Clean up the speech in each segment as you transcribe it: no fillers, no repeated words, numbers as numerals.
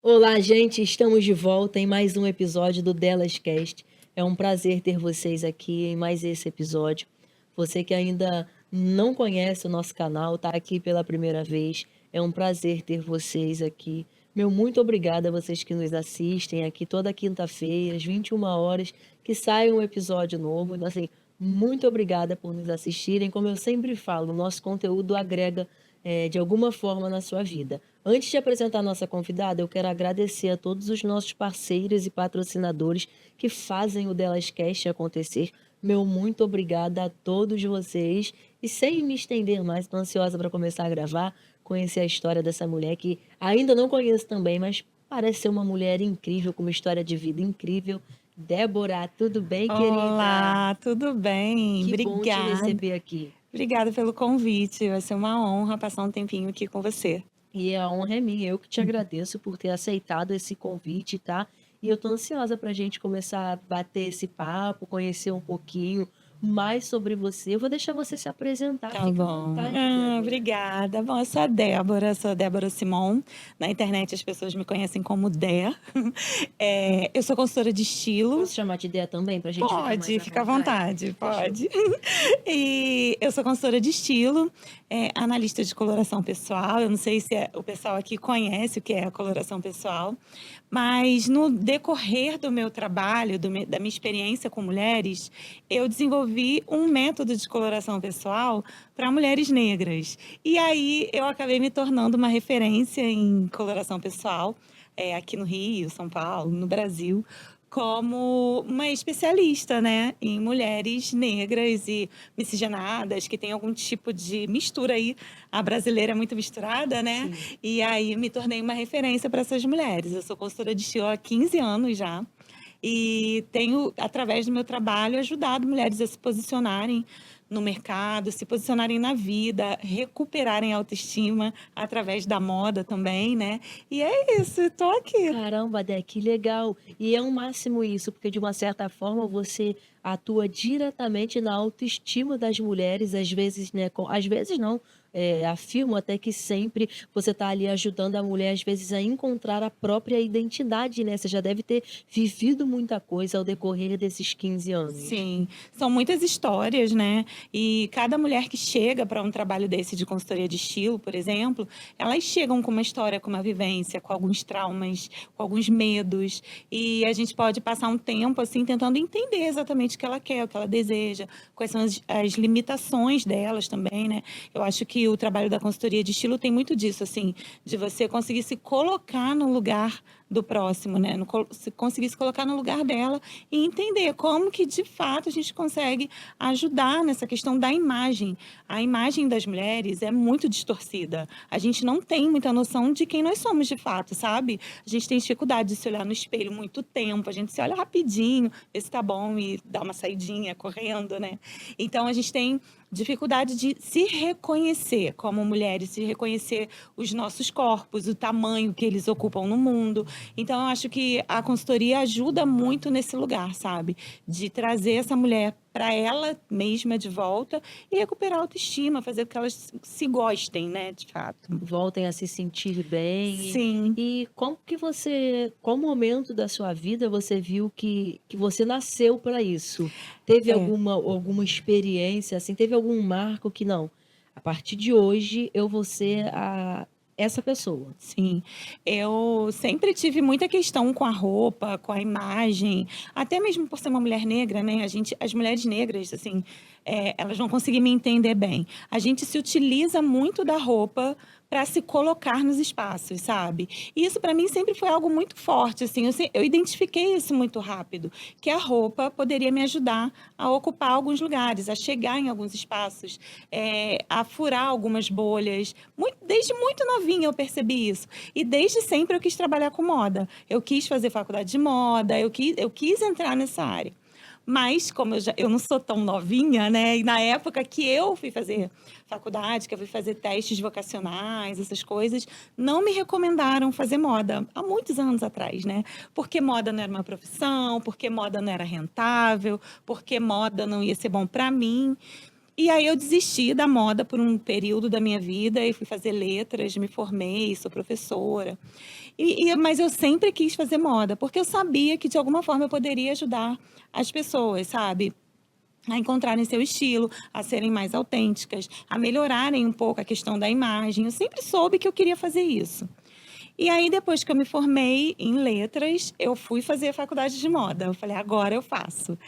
Olá, gente, estamos de volta em mais um episódio do Delas Cast. É um prazer ter vocês aqui em mais esse episódio. Você que ainda não conhece o nosso canal, está aqui pela primeira vez, é um prazer ter vocês aqui. Meu muito obrigada a vocês que nos assistem aqui toda quinta-feira, às 21 horas, que sai um episódio novo. Então, assim, muito obrigada por nos assistirem. Como eu sempre falo, o nosso conteúdo agrega de alguma forma na sua vida. Antes de apresentar a nossa convidada, eu quero agradecer a todos os nossos parceiros e patrocinadores que fazem o Delas Cast acontecer. Meu muito obrigada a todos vocês. E sem me estender mais, estou ansiosa para começar a gravar, conhecer a história dessa mulher que ainda não conheço também, mas parece ser uma mulher incrível, com uma história de vida incrível. Débora, tudo bem, querida? Olá, tudo bem? Que bom te Obrigada. receber aqui. Obrigada pelo convite. Vai ser uma honra passar um tempinho aqui com você. E a honra é minha, eu que te agradeço por ter aceitado esse convite, tá? E eu tô ansiosa para a gente começar a bater esse papo, conhecer um pouquinho mais sobre você. Eu vou deixar você se apresentar, Tá fica à bom. vontade, Débora. Obrigada. Bom, eu sou a Débora Simon. Na internet as pessoas me conhecem como Dé. Eu sou consultora de estilo. Posso chamar de ideia também, para a gente ficar mais Pode, à fica à vontade? vontade, Fechou. pode. E eu sou consultora de estilo, analista de coloração pessoal. Eu não sei se o pessoal aqui conhece o que é a coloração pessoal, mas no decorrer do meu trabalho, da minha experiência com mulheres, eu desenvolvi um método de coloração pessoal para mulheres negras. E aí eu acabei me tornando uma referência em coloração pessoal, aqui no Rio, São Paulo, no Brasil, como uma especialista, né, em mulheres negras e miscigenadas, que tem algum tipo de mistura aí. A brasileira é muito misturada, né? Sim. E aí me tornei uma referência para essas mulheres. Eu sou consultora de estilo há 15 anos já. E tenho, através do meu trabalho, ajudado mulheres a se posicionarem no mercado, se posicionarem na vida, recuperarem a autoestima através da moda também, né? E é isso, estou aqui. Caramba, Dé, que legal. E é um máximo isso, porque de uma certa forma você atua diretamente na autoestima das mulheres, às vezes, né, às vezes não, afirmo até que sempre você está ali ajudando a mulher, às vezes, a encontrar a própria identidade, né? Você já deve ter vivido muita coisa ao decorrer desses 15 anos. Sim, são muitas histórias, né? E cada mulher que chega para um trabalho desse de consultoria de estilo, por exemplo, elas chegam com uma história, com uma vivência, com alguns traumas, com alguns medos, e a gente pode passar um tempo assim tentando entender exatamente o que ela quer, o que ela deseja, quais são as limitações delas também, né? Eu acho que o trabalho da consultoria de estilo tem muito disso, assim, de você conseguir se colocar no lugar do próximo, né? Se conseguir se colocar no lugar dela e entender como que de fato a gente consegue ajudar nessa questão da imagem. A imagem das mulheres é muito distorcida. A gente não tem muita noção de quem nós somos de fato, sabe? A gente tem dificuldade de se olhar no espelho muito tempo, a gente se olha rapidinho, vê se tá bom e dá uma saidinha correndo, né? Então a gente tem dificuldade de se reconhecer como mulheres, se reconhecer os nossos corpos, o tamanho que eles ocupam no mundo. Então, eu acho que a consultoria ajuda muito nesse lugar, sabe? De trazer essa mulher para ela mesma de volta e recuperar a autoestima, fazer com que elas se gostem, né, de fato. Voltem a se sentir bem. Sim. E como que você, qual momento da sua vida você viu que você nasceu para isso? Teve É. alguma experiência, assim, teve algum marco que não, a partir de hoje eu vou ser essa pessoa? Sim, eu sempre tive muita questão com a roupa, com a imagem, até mesmo por ser uma mulher negra, né? As mulheres negras, assim, elas vão conseguir me entender bem. A gente se utiliza muito da roupa para se colocar nos espaços, sabe? E isso para mim sempre foi algo muito forte, assim. Eu identifiquei isso muito rápido, que a roupa poderia me ajudar a ocupar alguns lugares, a chegar em alguns espaços, a furar algumas bolhas. Desde muito novinha eu percebi isso. E desde sempre eu quis trabalhar com moda. Eu quis fazer faculdade de moda, eu quis entrar nessa área. Mas, como eu não sou tão novinha, né? E na época que eu fui fazer faculdade, que eu fui fazer testes vocacionais, essas coisas, não me recomendaram fazer moda há muitos anos atrás, né? Porque moda não era uma profissão, porque moda não era rentável, porque moda não ia ser bom para mim. E aí eu desisti da moda por um período da minha vida e fui fazer letras, me formei, sou professora. Mas eu sempre quis fazer moda, porque eu sabia que de alguma forma eu poderia ajudar as pessoas, sabe? A encontrarem seu estilo, a serem mais autênticas, a melhorarem um pouco a questão da imagem. Eu sempre soube que eu queria fazer isso. E aí, depois que eu me formei em letras, eu fui fazer a faculdade de moda. Eu falei, agora eu faço.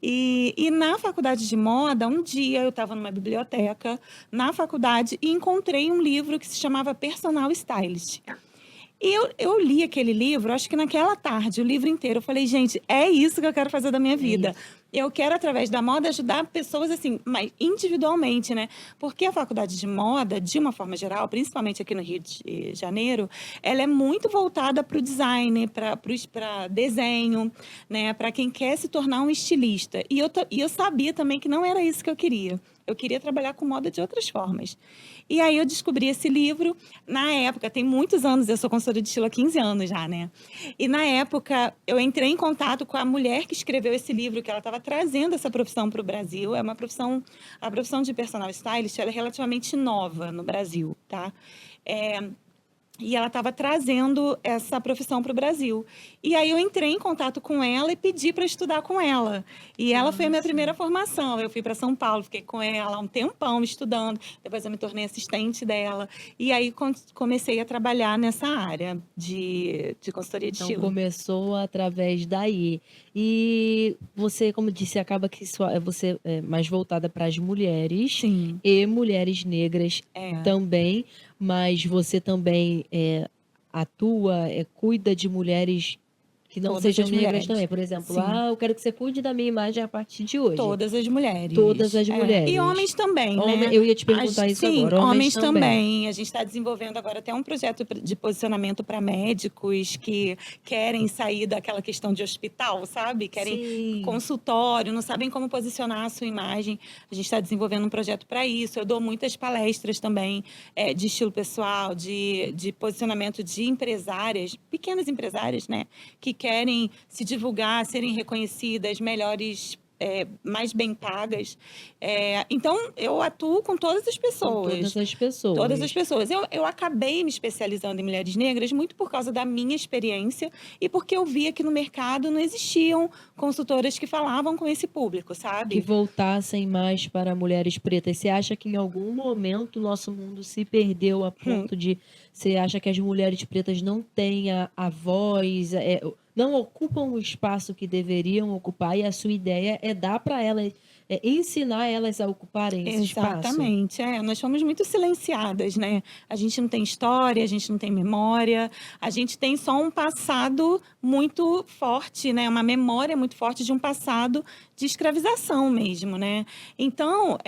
E na faculdade de moda, um dia eu estava numa biblioteca, na faculdade, e encontrei um livro que se chamava Personal Stylist. E eu li aquele livro, acho que naquela tarde, o livro inteiro. Eu falei, gente, é isso que eu quero fazer da minha vida. Eu quero, através da moda, ajudar pessoas, assim, mas individualmente, né? Porque a faculdade de moda, de uma forma geral, principalmente aqui no Rio de Janeiro, ela é muito voltada para o design, para desenho, né? Para quem quer se tornar um estilista. E eu sabia também que não era isso que eu queria. Eu queria trabalhar com moda de outras formas. E aí eu descobri esse livro. Na época, tem muitos anos, eu sou consultora de estilo há 15 anos já, né? E na época, eu entrei em contato com a mulher que escreveu esse livro, que ela estava trazendo essa profissão para o Brasil. É uma profissão, a profissão de personal stylist, ela é relativamente nova no Brasil, tá? E ela estava trazendo essa profissão para o Brasil. E aí eu entrei em contato com ela e pedi para estudar com ela. E ela foi a minha primeira formação. Eu fui para São Paulo, fiquei com ela um tempão estudando. Depois eu me tornei assistente dela. E aí comecei a trabalhar nessa área de consultoria de Então estilo. começou através daí. E você, como disse, acaba que você é mais voltada para as mulheres Sim, e mulheres negras também, mas você também atua, cuida de mulheres que não todas sejam as negras mulheres. também. Por exemplo, Sim. eu quero que você cuide da minha imagem a partir de hoje. Todas as mulheres. Todas as mulheres. E homens também, né? Eu ia te perguntar isso sim, agora. Homens também. A gente está desenvolvendo agora até um projeto de posicionamento para médicos que querem sair daquela questão de hospital, sabe? Querem Sim. consultório, não sabem como posicionar a sua imagem. A gente está desenvolvendo um projeto para isso. Eu dou muitas palestras também de estilo pessoal, de posicionamento de empresárias, pequenas empresárias, né? Que querem se divulgar, serem reconhecidas, melhores, mais bem pagas. Então, eu atuo com todas as pessoas. Com todas as pessoas. Todas as pessoas. Eu acabei me especializando em mulheres negras muito por causa da minha experiência e porque eu via que no mercado não existiam consultoras que falavam com esse público, sabe? Que voltassem mais para mulheres pretas. Você acha que em algum momento o nosso mundo se perdeu a ponto de... Você acha que as mulheres pretas não têm a voz, não ocupam o espaço que deveriam ocupar, e a sua ideia é dar para elas, ensinar elas a ocuparem esse espaço? Exatamente. Nós fomos muito silenciadas, né? A gente não tem história, a gente não tem memória, a gente tem só um passado muito forte, né? Uma memória muito forte de um passado de escravização mesmo, né? Então,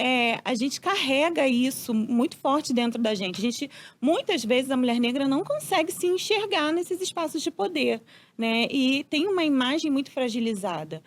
a gente carrega isso muito forte dentro da gente. Muitas vezes, a mulher negra não consegue se enxergar nesses espaços de poder, né? E tem uma imagem muito fragilizada.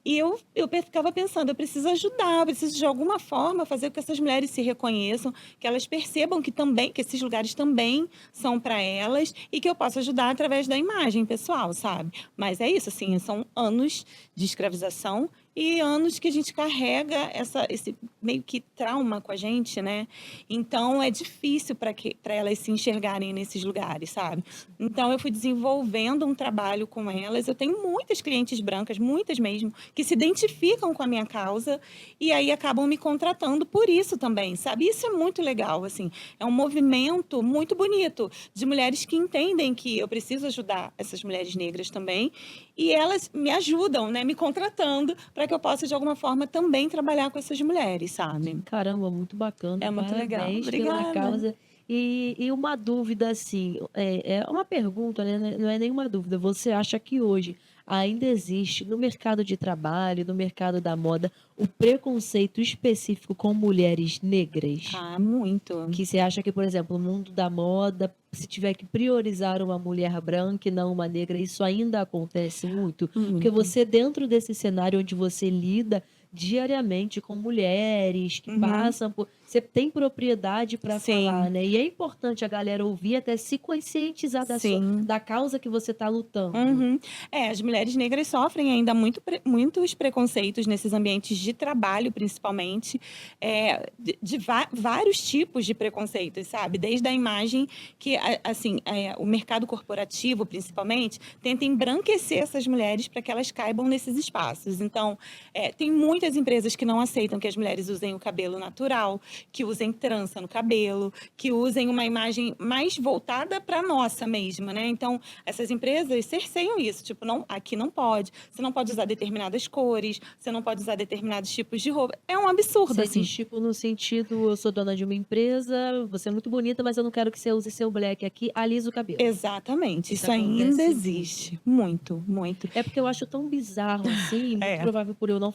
E eu ficava pensando, eu preciso ajudar, eu preciso de alguma forma fazer com que essas mulheres se reconheçam, que elas percebam que esses lugares também são para elas e que eu posso ajudar através da imagem pessoal, sabe? Mas é isso, assim, são anos de escravização e anos que a gente carrega esse meio que trauma com a gente, né? Então, é difícil para elas se enxergarem nesses lugares, sabe? Então, eu fui desenvolvendo um trabalho com elas. Eu tenho muitas clientes brancas, muitas mesmo, que se identificam com a minha causa e aí acabam me contratando por isso também, sabe? Isso é muito legal, assim. É um movimento muito bonito de mulheres que entendem que eu preciso ajudar essas mulheres negras também e elas me ajudam, né? Me contratando para que eu possa, de alguma forma, também trabalhar com essas mulheres, sabe? Caramba, muito bacana. É muito legal. Parabéns pela Obrigada. causa. E uma dúvida, assim, é uma pergunta, né? Não é nenhuma dúvida. Você acha que hoje ainda existe no mercado de trabalho, no mercado da moda, o preconceito específico com mulheres negras? Muito. Que você acha que, por exemplo, no mundo da moda, se tiver que priorizar uma mulher branca e não uma negra, isso ainda acontece muito? Porque você, dentro desse cenário onde você lida diariamente com mulheres que passam por... você tem propriedade para falar, Sim, né. E é importante a galera ouvir até se conscientizar sim. da causa que você está lutando. Uhum. É, as mulheres negras sofrem ainda muitos preconceitos nesses ambientes de trabalho, principalmente, de vários tipos de preconceitos, sabe? Desde a imagem que, assim, o mercado corporativo, principalmente, tenta embranquecer essas mulheres para que elas caibam nesses espaços. Então, tem muitas empresas que não aceitam que as mulheres usem o cabelo natural, que usem trança no cabelo, que usem uma imagem mais voltada para a nossa mesma, né? Então, essas empresas cerceiam isso, tipo, não, aqui não pode, você não pode usar determinadas cores, você não pode usar determinados tipos de roupa. É um absurdo, Você diz, assim. tipo, no sentido: "Eu sou dona de uma empresa, você é muito bonita, mas eu não quero que você use seu black aqui, alisa o cabelo". Exatamente, Isso isso ainda acontece muito. existe. Muito, muito. É porque eu acho tão bizarro, assim, muito É, provável por eu não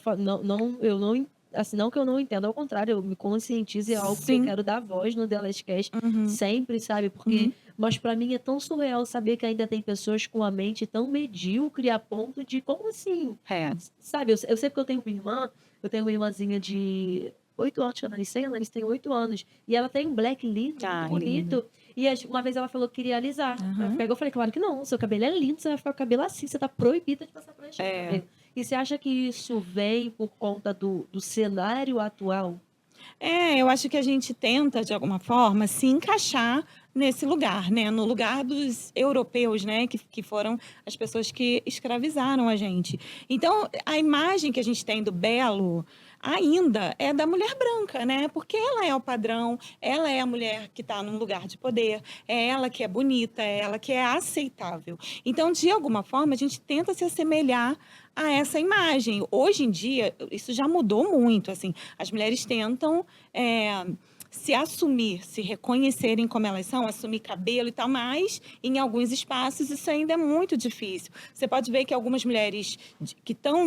eu não en assim, não que eu não entendo, ao contrário, eu me conscientizo, é algo que eu sim. quero dar voz no Delas Cast Uhum, sempre, sabe, porque uhum. mas pra mim é tão surreal saber que ainda tem pessoas com a mente tão medíocre a ponto de como assim? É. Sabe, eu sei porque eu tenho uma irmãzinha de 8 anos, que eu nasci, ela tem 8 anos, e ela tem um black lindo, muito Ai, lindo. bonito, e uma vez ela falou que queria alisar. Aí Aham. eu falei: "Claro que não, seu cabelo é lindo, você vai ficar com o cabelo assim, você tá proibida de passar prancha no É. cabelo". E você acha que isso vem por conta do cenário atual? Eu acho que a gente tenta, de alguma forma, se encaixar nesse lugar, né, no lugar dos europeus, né, que foram as pessoas que escravizaram a gente. Então, a imagem que a gente tem do belo ainda é da mulher branca, né, porque ela é o padrão, ela é a mulher que está num lugar de poder, é ela que é bonita, é ela que é aceitável. Então, de alguma forma, a gente tenta se assemelhar a essa imagem. Hoje em dia, isso já mudou muito, assim, as mulheres tentam se assumir, se reconhecerem como elas são, assumir cabelo e tal, mas em alguns espaços isso ainda é muito difícil. Você pode ver que algumas mulheres que estão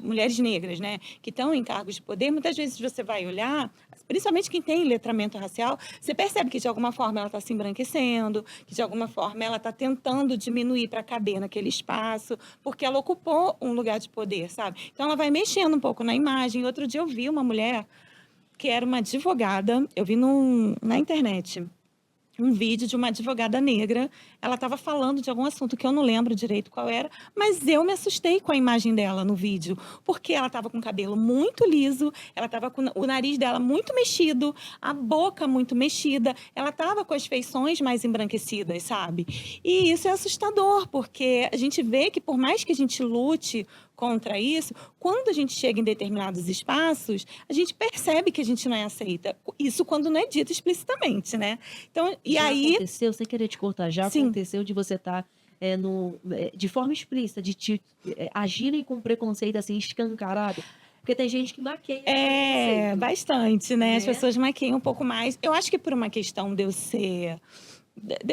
mulheres negras, né, que estão em cargos de poder, muitas vezes você vai olhar, principalmente quem tem letramento racial, você percebe que de alguma forma ela está se embranquecendo, que de alguma forma ela está tentando diminuir para caber naquele espaço, porque ela ocupou um lugar de poder, sabe? Então ela vai mexendo um pouco na imagem. Outro dia eu vi uma mulher que era uma advogada, eu vi na internet um vídeo de uma advogada negra. Ela estava falando de algum assunto que eu não lembro direito qual era, mas eu me assustei com a imagem dela no vídeo, porque ela estava com o cabelo muito liso, ela estava com o nariz dela muito mexido, a boca muito mexida, ela estava com as feições mais embranquecidas, sabe? E isso é assustador, porque a gente vê que por mais que a gente lute contra isso, quando a gente chega em determinados espaços, a gente percebe que a gente não é aceita. Isso quando não é dito explicitamente, né? Então, e Já aí, aconteceu, sem querer te cortar, já sim, aconteceu de você estar, de forma explícita, de agirem com preconceito, assim, escancarado? Porque tem gente que maqueia esse preconceito, bastante, né? As né. pessoas maquiam um pouco mais. Eu acho que por uma questão de eu ser,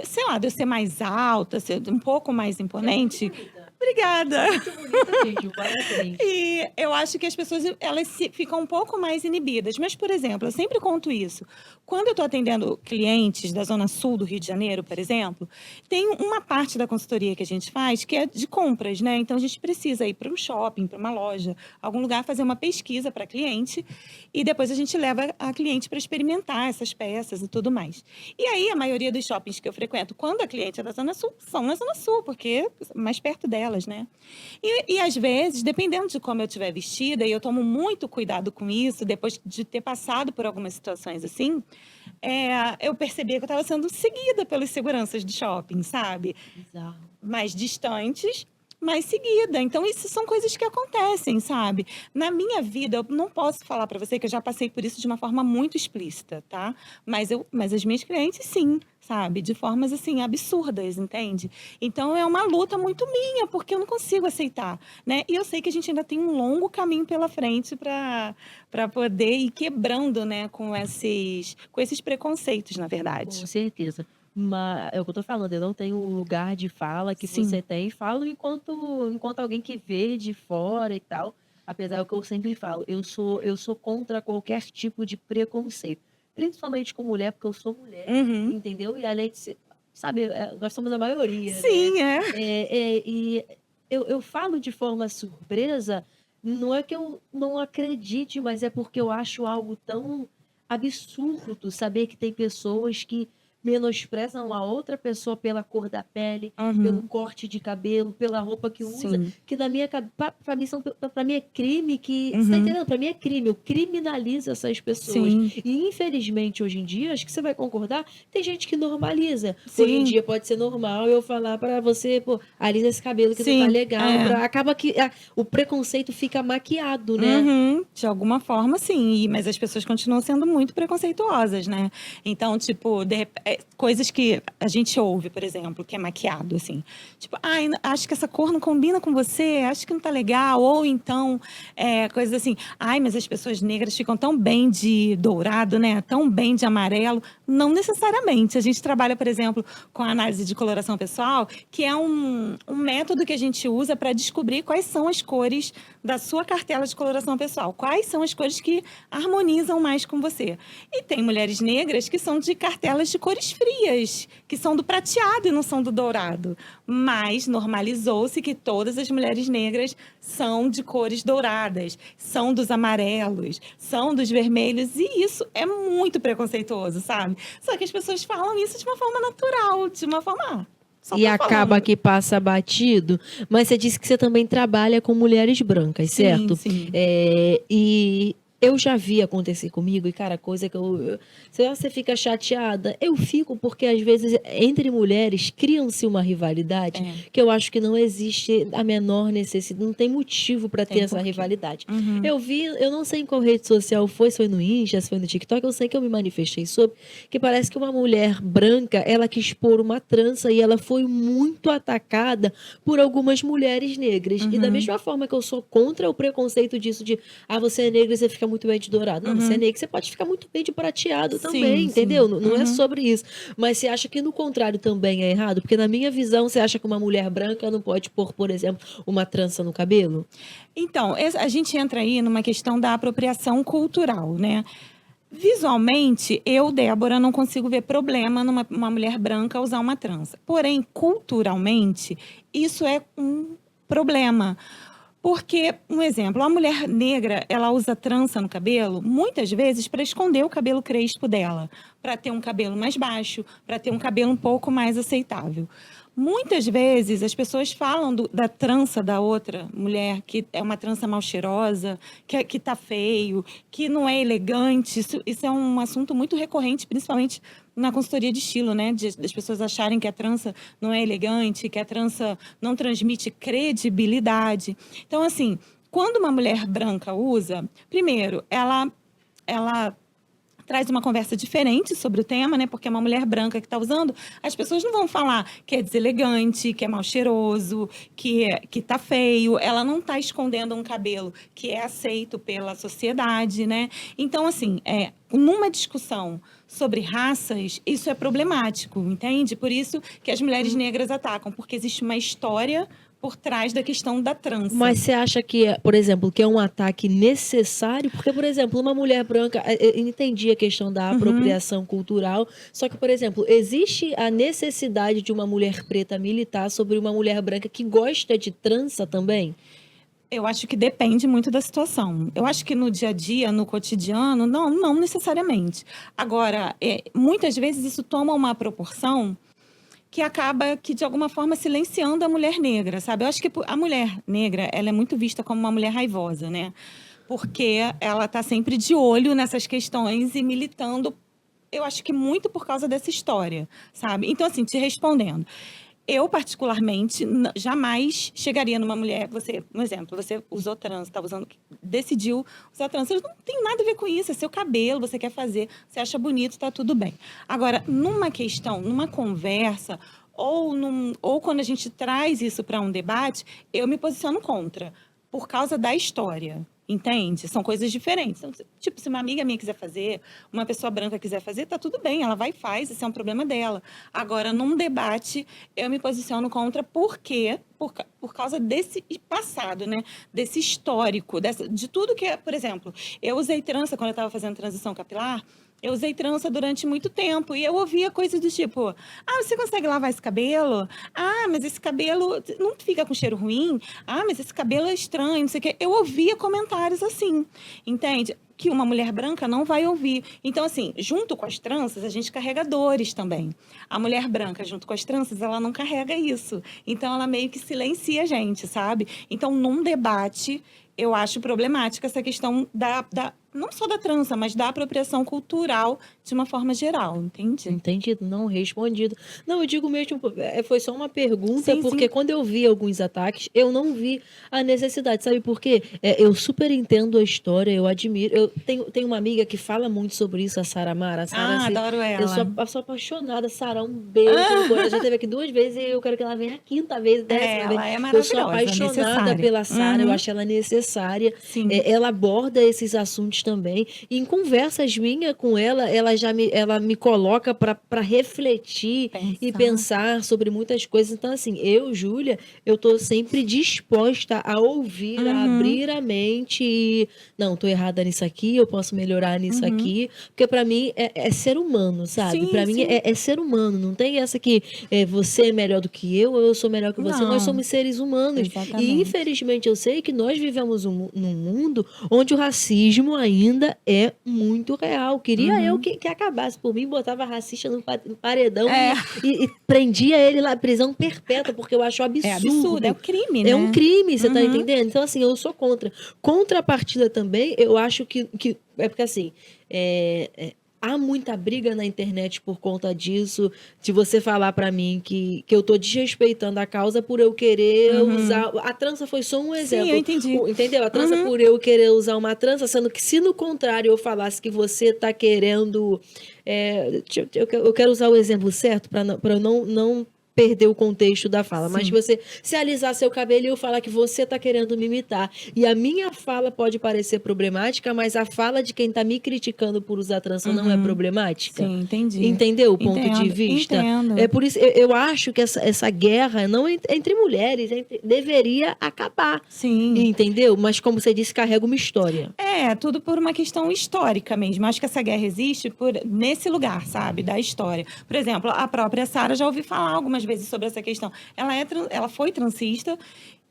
sei lá, de eu ser mais alta, ser um pouco mais Você é muito imponente. bonita, Obrigada. muito bonita mesmo, parabéns. E eu acho que as pessoas elas ficam um pouco mais inibidas. Mas, por exemplo, eu sempre conto isso. Quando eu estou atendendo clientes da Zona Sul do Rio de Janeiro, por exemplo, tem uma parte da consultoria que a gente faz que é de compras, né? Então a gente precisa ir para um shopping, para uma loja, algum lugar fazer uma pesquisa para cliente e depois a gente leva a cliente para experimentar essas peças e tudo mais. E aí a maioria dos shoppings que eu frequento, quando a cliente é da Zona Sul, são na Zona Sul, porque é mais perto delas, né? E às vezes, dependendo de como eu estiver vestida, e eu tomo muito cuidado com isso, depois de ter passado por algumas situações assim, eu percebia que eu estava sendo seguida pelos seguranças de shopping, sabe? Bizarro. Mais distantes, mais seguida. Então, isso são coisas que acontecem, sabe? Na minha vida, eu não posso falar para você que eu já passei por isso de uma forma muito explícita, tá? Mas as minhas clientes, sim, sabe? De formas, assim, absurdas, entende? Então, é uma luta muito minha, porque eu não consigo aceitar, né? E eu sei que a gente ainda tem um longo caminho pela frente para poder ir quebrando, né, com esses preconceitos, na Com verdade. certeza. Mas é o que eu tô falando, eu não tenho o lugar de fala que Sim. você tem, falo enquanto alguém que vê de fora e tal, apesar do que eu sempre falo, eu sou contra qualquer tipo de preconceito, principalmente com mulher, porque eu sou mulher, Uhum. entendeu? E além de ser sabe, nós somos a maioria, né. Sim, é. E eu falo de forma surpresa, não é que eu não acredite, mas é porque eu acho algo tão absurdo saber que tem pessoas que menosprezam a outra pessoa pela cor da pele, pelo Uhum. corte de cabelo, pela roupa que usa, Sim. que na minha para mim para mim é crime que, você tá Uhum. entendendo? Para mim é crime, eu criminalizo essas pessoas. Sim. E infelizmente hoje em dia, acho que você vai concordar, tem gente que normaliza. Hoje em Sim. dia pode ser normal eu falar para você, pô, alisa esse cabelo que não tá Sim. legal, É. acaba que o preconceito fica maquiado, né? Uhum. De alguma forma, sim. Mas as pessoas continuam sendo muito preconceituosas, né? Então, tipo, coisas que a gente ouve, por exemplo, que é maquiado, assim. Tipo, ai, acho que essa cor não combina com você, acho que não tá legal. Ou então, coisas assim, ai, mas as pessoas negras ficam tão bem de dourado, né? Tão bem de amarelo. Não necessariamente. A gente trabalha, por exemplo, com a análise de coloração pessoal, que é um método que a gente usa para descobrir quais são as cores da sua cartela de coloração pessoal. Quais são as cores que harmonizam mais com você? E tem mulheres negras que são de cartelas de cores frias, que são do prateado e não são do dourado. Mas normalizou-se que todas as mulheres negras são de cores douradas, são dos amarelos, são dos vermelhos, e isso é muito preconceituoso, sabe? Só que as pessoas falam isso de uma forma natural, de uma forma... Só E tá acaba falando. que passa batido, mas você disse que você também trabalha com mulheres brancas, Sim, certo? sim. E eu já vi acontecer comigo, e cara, coisa que você fica chateada, eu fico porque às vezes entre mulheres criam-se uma rivalidade É, que eu acho que não existe a menor necessidade, não tem motivo para ter tem essa porquê. rivalidade. Uhum. Eu vi, eu não sei em qual rede social foi, se foi no Insta, se foi no TikTok, eu sei que eu me manifestei sobre, que parece que uma mulher branca, ela quis pôr uma trança e ela foi muito atacada por algumas mulheres negras. E da Uhum. mesma forma que eu sou contra o preconceito disso de, você é negra e você fica muito bem de dourado. Não, você é Uhum. negra, você pode ficar muito bem de prateado Sim, também, entendeu? sim. Não é Uhum. sobre isso. Mas você acha que no contrário também é errado? Porque na minha visão, você acha que uma mulher branca não pode pôr, por exemplo, uma trança no cabelo? Então, a gente entra aí numa questão da apropriação cultural, né? Visualmente, eu, Débora, não consigo ver problema numa uma mulher branca usar uma trança. Porém, culturalmente, isso é um problema. Porque, um exemplo, a mulher negra, ela usa trança no cabelo, muitas vezes para esconder o cabelo crespo dela, para ter um cabelo mais baixo, para ter um cabelo um pouco mais aceitável. Muitas vezes as pessoas falam da trança da outra mulher, que é uma trança mal cheirosa, que tá feio, que não é elegante. Isso é um assunto muito recorrente, principalmente na consultoria de estilo, né? Das pessoas acharem que a trança não é elegante, que a trança não transmite credibilidade. Então, assim, quando uma mulher branca usa, primeiro, ela traz uma conversa diferente sobre o tema, né? Porque é uma mulher branca que está usando, as pessoas não vão falar que é deselegante, que é mal cheiroso, que tá feio. Ela não está escondendo um cabelo que é aceito pela sociedade, né? Então, assim, numa discussão sobre raças, isso é problemático, entende? Por isso que as mulheres negras atacam, porque existe uma história por trás da questão da trança. Mas você acha que, por exemplo, que é um ataque necessário? Porque, por exemplo, uma mulher branca, eu entendi a questão da apropriação cultural, só que, por exemplo, existe a necessidade de uma mulher preta militar sobre uma mulher branca que gosta de trança também? Eu acho que depende muito da situação. Eu acho que no dia a dia, no cotidiano, não necessariamente. Agora, muitas vezes isso toma uma proporção que acaba que de alguma forma silenciando a mulher negra, sabe? Eu acho que a mulher negra, ela é muito vista como uma mulher raivosa, né? Porque ela está sempre de olho nessas questões e militando, eu acho que muito por causa dessa história, sabe? Então, assim, te respondendo, eu, particularmente, jamais chegaria numa mulher, um exemplo, você usou trança, tá usando, decidiu usar trança, eu não tenho nada a ver com isso, é seu cabelo, você quer fazer, você acha bonito, tá tudo bem. Agora, numa questão, numa conversa, ou quando a gente traz isso para um debate, eu me posiciono contra, por causa da história. Entende? São coisas diferentes. Então, tipo, se uma amiga minha quiser fazer, uma pessoa branca quiser fazer, tá tudo bem, ela vai e faz, esse é um problema dela. Agora, num debate, eu me posiciono contra porque por causa desse passado, né? Desse histórico, de tudo que é, por exemplo, eu usei trança quando eu estava fazendo transição capilar, eu usei trança durante muito tempo e eu ouvia coisas do tipo: ah, você consegue lavar esse cabelo? Ah, mas esse cabelo não fica com cheiro ruim? Ah, mas esse cabelo é estranho, não sei o quê. Eu ouvia comentários assim, entende? que uma mulher branca não vai ouvir. Então, assim, junto com as tranças, a gente carrega dores também. A mulher branca, junto com as tranças, ela não carrega isso. Então, ela meio que silencia a gente, sabe? Então, num debate, eu acho problemática essa questão não só da trança, mas da apropriação cultural de uma forma geral, entende? Entendido, não respondido. Não, eu digo mesmo, foi só uma pergunta, Sim, porque sim. quando eu vi alguns ataques, eu não vi a necessidade, sabe por quê? Eu super entendo a história, eu admiro. Eu tenho uma amiga que fala muito sobre isso, a Sara Mara. A Sara, Ah, assim, adoro eu sou, ela. sou apaixonada. Sara, um beijo no coração. Já esteve aqui 2 vezes e eu quero que ela venha a quinta vez, 10ª vez. Ela é Eu sou maravilhosa, apaixonada necessária. pela Sara, eu Uhum, acho ela necessária. sim. Ela aborda esses assuntos também. E em conversas minhas com ela, ela me coloca para refletir e Pensar. pensar sobre muitas coisas. Então, assim, eu, Júlia, eu estou sempre disposta a ouvir, a Uhum, abrir a mente e, não, estou errada nisso aqui, eu posso melhorar nisso uhum. aqui, porque para mim é ser humano, sabe? Sim, Para mim sim. é ser humano, não tem essa que você é melhor do que eu, ou eu sou melhor que você. Nós Não, somos seres humanos. E, exatamente. infelizmente, eu sei que nós vivemos num mundo onde o racismo ainda é muito real. Queria eu Uhum. que acabasse por mim, botava racista no paredão É, e prendia ele lá, prisão perpétua, porque eu acho é absurdo, é o absurdo. crime, É um né? crime, você tá Uhum. entendendo? Então, assim, eu sou contra. Contrapartida também, eu acho que é porque, assim, há muita briga na internet por conta disso, de você falar pra mim que eu tô desrespeitando a causa por eu querer Uhum. usar. A trança foi só um Sim, eu exemplo, entendi. entendeu? A trança Uhum. por eu querer usar uma trança, sendo que se no contrário eu falasse que você tá querendo. Eu quero usar o exemplo certo para eu não perder o contexto da fala, mas Sim. você se alisar seu cabelo e eu falar que você está querendo me imitar. E a minha fala pode parecer problemática, mas a fala de quem está me criticando por usar trança não é Uhum. problemática? Sim, entendi. Entendeu o ponto de Entendo, vista? É entendo. por isso eu acho que essa guerra não entre mulheres deveria acabar. Sim. Entendeu? Mas como você disse, carrega uma história. É, tudo por uma questão histórica mesmo. Acho que essa guerra existe nesse lugar, sabe, da história. Por exemplo, a própria Sara já ouvi falar algumas vezes sobre essa questão. Ela foi transista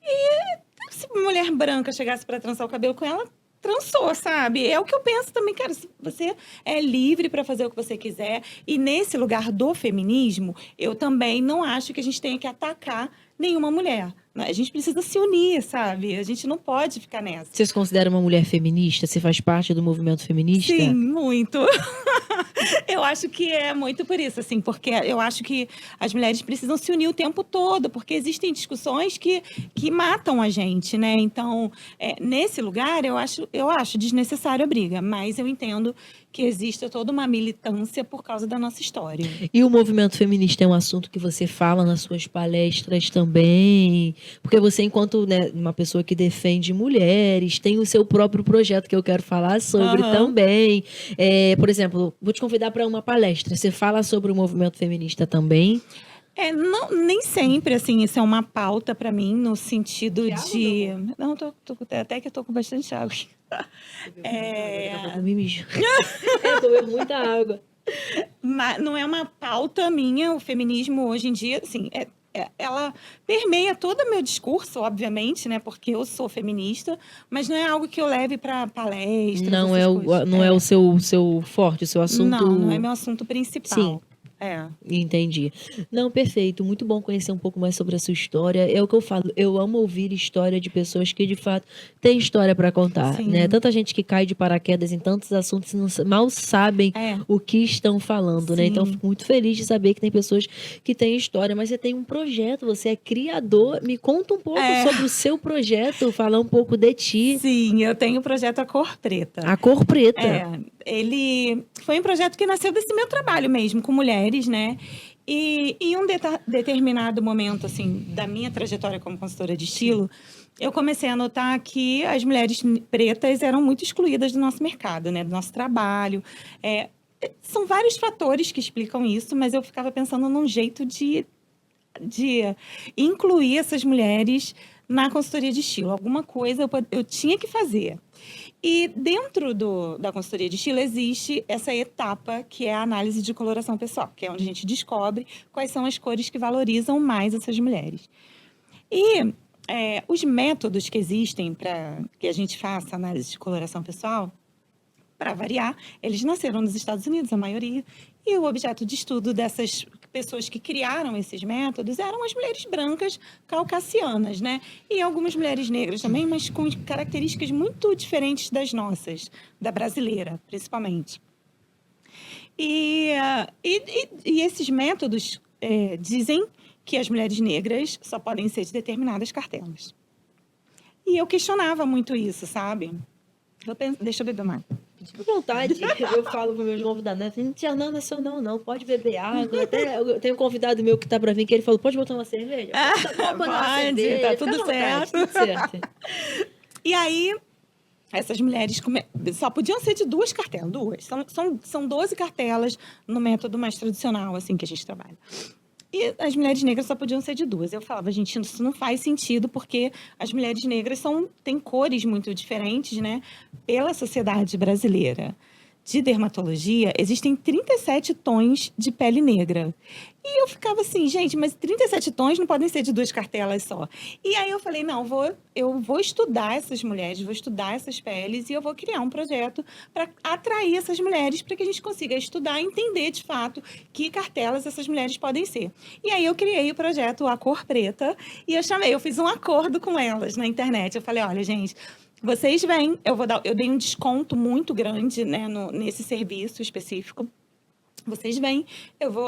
e se uma mulher branca chegasse para trançar o cabelo com ela, trançou, sabe? É o que eu penso também, cara. Se você é livre para fazer o que você quiser. E nesse lugar do feminismo, eu também não acho que a gente tenha que atacar nenhuma mulher. A gente precisa se unir, sabe? A gente não pode ficar nessa. Você se considera uma mulher feminista? Você faz parte do movimento Sim, feminista? muito. Eu acho que é muito por isso, assim, porque eu acho que as mulheres precisam se unir o tempo todo, porque existem discussões que matam a gente, né? Então, nesse lugar, eu acho desnecessário a briga, mas eu entendo que exista toda uma militância por causa da nossa história. E o movimento feminista é um assunto que você fala nas suas palestras também, porque você, enquanto, né, uma pessoa que defende mulheres, tem o seu próprio projeto que eu quero falar sobre Aham. também. Por exemplo, vou te convidar para uma palestra. Você fala sobre o movimento feminista também? Não, nem sempre, assim, isso é uma pauta para mim, no sentido Quer água, meu de. amor? Não, até que eu tô com bastante água. Bebeu muita água, daqui a pouco eu É, me mijo. Eu bebo muita água. Não é uma pauta minha, o feminismo hoje em dia, assim, ela permeia todo o meu discurso, obviamente, né? Porque eu sou feminista, mas não é algo que eu leve para palestras, Não é essas coisas. não é o seu forte, o seu Não é assunto. meu assunto Sim. principal. É. Entendi. Não, perfeito. Muito bom conhecer um pouco mais sobre a sua história. É o que eu falo. Eu amo ouvir história de pessoas que, de fato, têm história para contar, né? Sim. Tanta gente que cai de paraquedas em tantos assuntos e mal sabem É. o que estão falando, né? Então, eu Sim. fico muito feliz de saber que tem pessoas que têm história, mas você tem um projeto, você é criador. Me conta um pouco É. sobre o seu projeto, falar um pouco de ti. Sim, eu tenho o projeto A Cor Preta. A cor preta. Ele foi um projeto que nasceu desse meu trabalho mesmo, com mulheres, né? E em um determinado momento, assim, da minha trajetória como consultora de estilo, eu comecei a notar que as mulheres pretas eram muito excluídas do nosso mercado, né? Do nosso trabalho. São vários fatores que explicam isso, mas eu ficava pensando num jeito de incluir essas mulheres na consultoria de estilo. Alguma coisa eu tinha que fazer. E dentro da consultoria de estilo existe essa etapa que é a análise de coloração pessoal, que é onde a gente descobre quais são as cores que valorizam mais essas mulheres. E os métodos que existem para que a gente faça análise de coloração pessoal para variar, eles nasceram nos Estados Unidos, a maioria, e o objeto de estudo dessas pessoas que criaram esses métodos eram as mulheres brancas caucasianas, né? E algumas mulheres negras também, mas com características muito diferentes das nossas, da brasileira, principalmente. E esses métodos dizem que as mulheres negras só podem ser de determinadas cartelas. E eu questionava muito isso, sabe? Deixa eu beber mais. Fique à vontade, eu falo para meus convidados, né? Não tinha não, não, pode beber água. Até eu tenho um convidado meu que tá para vir, que ele falou, pode botar uma cerveja? Pode, tá tudo certo. Tudo certo. E aí, essas mulheres só podiam ser de 2 cartelas, 2. São 12 cartelas no método mais tradicional, assim, que a gente trabalha. E as mulheres negras só podiam ser de 2. Eu falava, gente, isso não faz sentido, porque as mulheres negras têm cores muito diferentes, né? Pela sociedade brasileira de dermatologia, existem 37 tons de pele negra. E eu ficava assim, gente, mas 37 tons não podem ser de 2 cartelas só. E aí eu falei, não, eu vou estudar essas mulheres, vou estudar essas peles e eu vou criar um projeto para atrair essas mulheres, para que a gente consiga estudar e entender de fato que cartelas essas mulheres podem ser. E aí eu criei o projeto A Cor Preta e eu fiz um acordo com elas na internet. Eu falei, olha, gente, vocês vêm, eu dei um desconto muito grande, né, nesse serviço específico. Vocês vêm,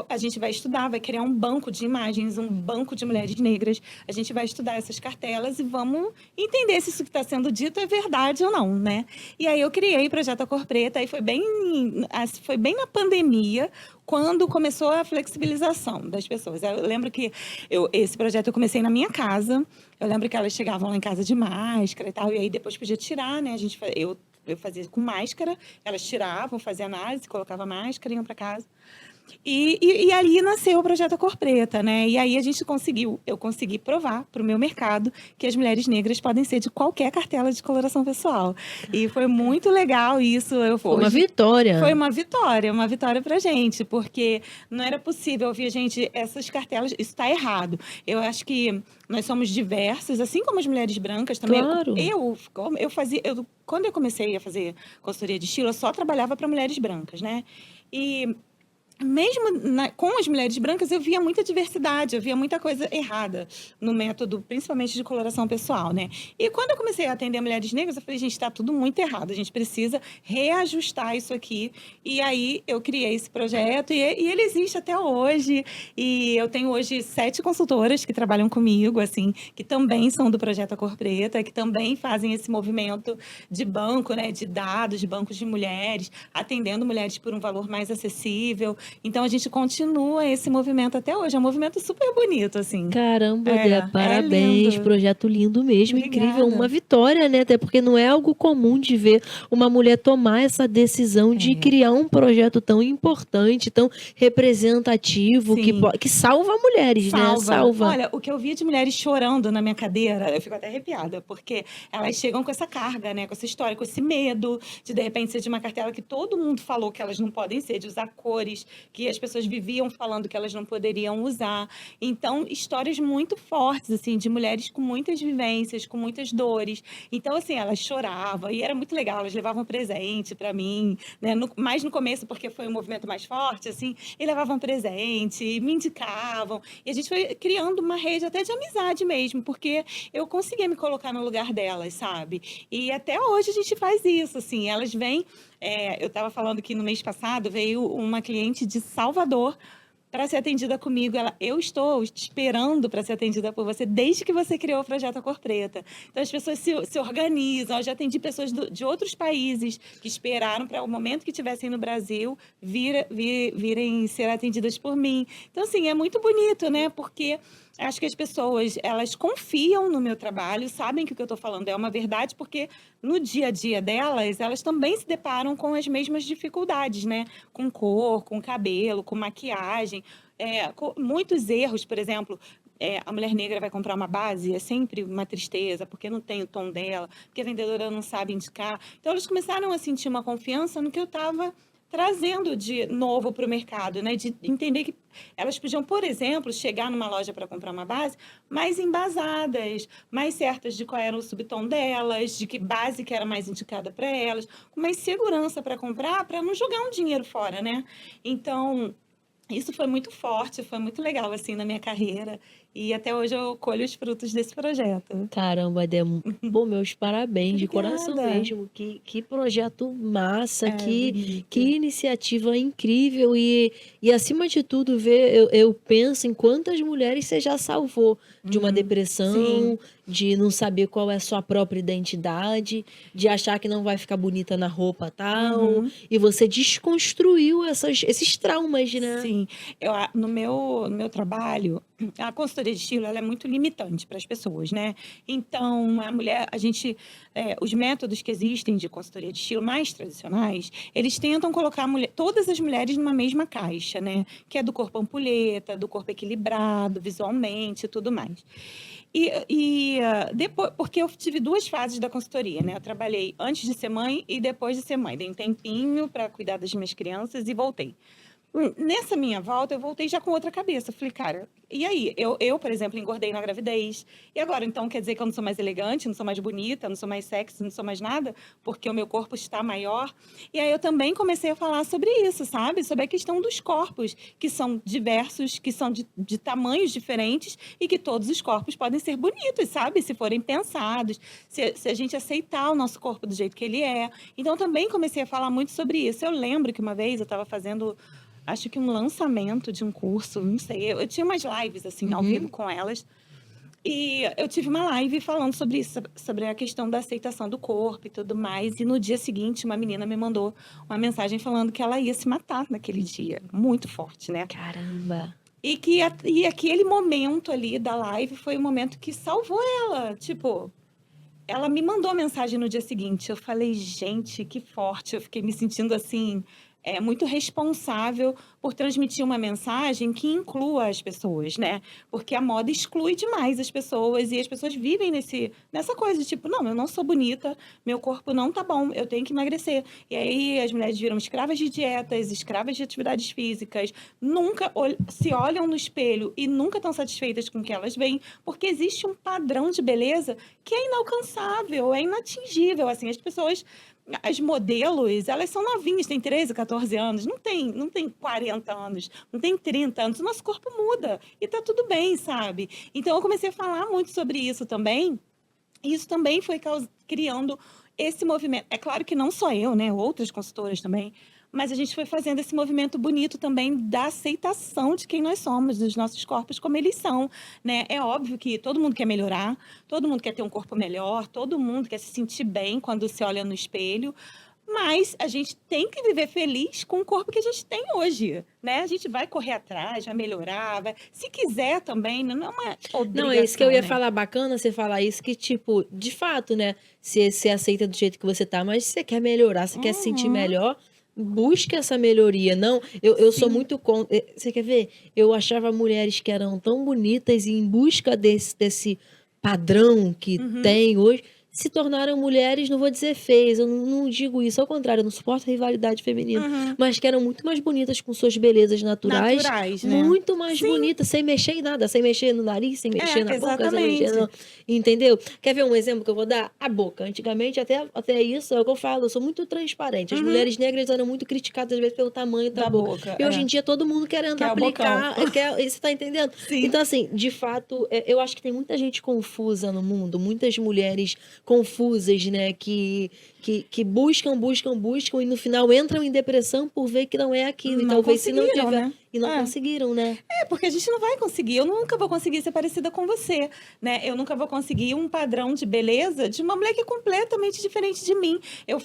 a gente vai estudar, vai criar um banco de imagens, um banco de mulheres negras. A gente vai estudar essas cartelas e vamos entender se isso que está sendo dito é verdade ou não, né? E aí eu criei o Projeto A Cor Preta e foi bem na pandemia, quando começou a flexibilização das pessoas. Eu lembro que esse projeto eu comecei na minha casa. Eu lembro que elas chegavam lá em casa de máscara e tal, e aí depois podia tirar, né? Eu fazia com máscara, elas tiravam, faziam análise, colocava máscara, iam para casa. E ali nasceu o projeto A Cor Preta, né? E aí eu consegui provar para o meu mercado que as mulheres negras podem ser de qualquer cartela de coloração pessoal. E foi muito legal isso. Foi uma vitória. Foi uma vitória pra gente, porque não era possível ouvir, gente, essas cartelas, isso está errado. Eu acho que nós somos diversas, assim como as mulheres brancas também. Claro. Quando eu comecei a fazer consultoria de estilo, eu só trabalhava para mulheres brancas, né? E mesmo com as mulheres brancas, eu via muita diversidade, eu via muita coisa errada no método, principalmente de coloração pessoal, né? E quando eu comecei a atender mulheres negras, eu falei, gente, está tudo muito errado, a gente precisa reajustar isso aqui. E aí eu criei esse projeto e ele existe até hoje. E eu tenho hoje 7 consultoras que trabalham comigo, assim, que também são do Projeto A Cor Preta, que também fazem esse movimento de banco, né, de dados, de bancos de mulheres, atendendo mulheres por um valor mais acessível. Então, a gente continua esse movimento até hoje. É um movimento super bonito, assim. Caramba, Dé, parabéns. Lindo. Projeto lindo mesmo, Obrigada. incrível. Uma vitória, né? Até porque não é algo comum de ver uma mulher tomar essa decisão de criar um projeto tão importante, tão representativo, que salva mulheres, né? Salva. Olha, o que eu via de mulheres chorando na minha cadeira, eu fico até arrepiada, porque elas chegam com essa carga, né? Com essa história, com esse medo de repente, ser de uma cartela que todo mundo falou que elas não podem ser, de usar cores que as pessoas viviam falando que elas não poderiam usar. Então, histórias muito fortes, assim, de mulheres com muitas vivências, com muitas dores. Então, assim, elas choravam e era muito legal, elas levavam presente para mim, né? Mais no começo, porque foi um movimento mais forte, assim, e levavam presente, me indicavam. E a gente foi criando uma rede até de amizade mesmo, porque eu conseguia me colocar no lugar delas, sabe? E até hoje a gente faz isso, assim, elas vêm... eu estava falando que no mês passado veio uma cliente de Salvador para ser atendida comigo. Eu estou esperando para ser atendida por você desde que você criou o Projeto A Cor Preta. Então, as pessoas se organizam. Eu já atendi pessoas de outros países que esperaram para o momento que estivessem no Brasil virem ser atendidas por mim. Então, assim, é muito bonito, né? Porque... acho que as pessoas, elas confiam no meu trabalho, sabem que o que eu estou falando é uma verdade, porque no dia a dia delas, elas também se deparam com as mesmas dificuldades, né? Com cor, com cabelo, com maquiagem, com muitos erros, por exemplo. A mulher negra vai comprar uma base, é sempre uma tristeza, porque não tem o tom dela, porque a vendedora não sabe indicar. Então, elas começaram a sentir uma confiança no que eu estava trazendo de novo para o mercado, né? De entender que elas podiam, por exemplo, chegar numa loja para comprar uma base mais embasadas, mais certas de qual era o subtom delas, de que base que era mais indicada para elas, com mais segurança para comprar, para não jogar um dinheiro fora, né? Então, isso foi muito forte, foi muito legal, assim, na minha carreira. E até hoje eu colho os frutos desse projeto. Caramba, pô, meus parabéns, de coração Obrigada. mesmo. Que projeto massa, É que bonito. iniciativa incrível. E acima de tudo, eu penso em quantas mulheres você já salvou de uma Sim. depressão, de não saber qual é a sua própria identidade, de achar que não vai ficar bonita na roupa tal. Uhum. E você desconstruiu esses traumas, né? Sim, no meu trabalho, a consultoria de estilo, ela é muito limitante para as pessoas, né? Então, os métodos que existem de consultoria de estilo mais tradicionais, eles tentam colocar todas as mulheres numa mesma caixa, né? Que é do corpo ampulheta, do corpo equilibrado, visualmente e tudo mais. Depois, porque eu tive duas fases da consultoria, né? Eu trabalhei antes de ser mãe e depois de ser mãe. Dei um tempinho para cuidar das minhas crianças e voltei. Nessa minha volta, eu voltei já com outra cabeça. Falei, cara, e aí? Por exemplo, engordei na gravidez. E agora, então, quer dizer que eu não sou mais elegante, não sou mais bonita, não sou mais sexy, não sou mais nada, porque o meu corpo está maior? E aí eu também comecei a falar sobre isso, sabe? Sobre a questão dos corpos, que são diversos, que são de tamanhos diferentes e que todos os corpos podem ser bonitos, sabe? Se forem pensados, se a gente aceitar o nosso corpo do jeito que ele é. Então, eu também comecei a falar muito sobre isso. Eu lembro que uma vez eu estava fazendo, acho que um lançamento de um curso, não sei. Eu tinha umas lives, assim, ao vivo Uhum. com elas. E eu tive uma live falando sobre isso, sobre a questão da aceitação do corpo e tudo mais. E no dia seguinte, uma menina me mandou uma mensagem falando que ela ia se matar naquele dia. Muito forte, né? Caramba. E aquele momento ali da live foi o momento que salvou ela. Tipo, ela me mandou a mensagem no dia seguinte. Eu falei, gente, que forte. Eu fiquei me sentindo assim, muito responsável por transmitir uma mensagem que inclua as pessoas, né? Porque a moda exclui demais as pessoas e as pessoas vivem nessa coisa de tipo, não, eu não sou bonita, meu corpo não tá bom, eu tenho que emagrecer. E aí as mulheres viram escravas de dietas, escravas de atividades físicas, nunca se olham no espelho e nunca estão satisfeitas com o que elas veem, porque existe um padrão de beleza que é inalcançável, é inatingível. Assim, as modelos, elas são novinhas, têm 13, 14 anos, não tem 40 anos, não tem 30 anos, o nosso corpo muda e tá tudo bem, sabe? Então eu comecei a falar muito sobre isso também, e isso também foi criando esse movimento. É claro que não só eu, né? Outras consultoras também. Mas a gente foi fazendo esse movimento bonito também da aceitação de quem nós somos, dos nossos corpos como eles são, né? É óbvio que todo mundo quer melhorar, todo mundo quer ter um corpo melhor, todo mundo quer se sentir bem quando se olha no espelho, mas a gente tem que viver feliz com o corpo que a gente tem hoje, né? A gente vai correr atrás, vai melhorar, se quiser também, não é uma Não, é isso que eu obrigação, ia né? falar, bacana você falar isso, que, tipo, de fato, né? Você aceita do jeito que você tá, mas se você quer melhorar, você quer se sentir Uhum, melhor, busque essa melhoria. Não, eu sou sim. muito contra. Você quer ver? Eu achava mulheres que eram tão bonitas e em busca desse padrão que Uhum, tem hoje, se tornaram mulheres, não vou dizer feias, eu não digo isso, ao contrário, eu não suporto a rivalidade feminina, uhum. mas que eram muito mais bonitas com suas belezas naturais, Naturais, né? muito mais Sim, bonita, sem mexer em nada, sem mexer no nariz, sem mexer na boca, sem mexer exatamente. no... Entendeu? Quer ver um exemplo que eu vou dar? A boca. Antigamente, até isso é o que eu falo, eu sou muito transparente. As Uhum. mulheres negras eram muito criticadas, às vezes, pelo tamanho da Da boca. boca, E hoje em dia, todo mundo querendo que é o bocão. aplicar, você tá entendendo? Sim. Então, assim, de fato, eu acho que tem muita gente confusa no mundo, muitas mulheres confusas, né, que buscam e no final entram em depressão por ver que não é aquilo. E Não talvez se não conseguiram, tiver... né? E não conseguiram, né? Porque a gente não vai conseguir. Eu nunca vou conseguir ser parecida com você, né? Eu nunca vou conseguir um padrão de beleza de uma mulher que é completamente diferente de mim. Eu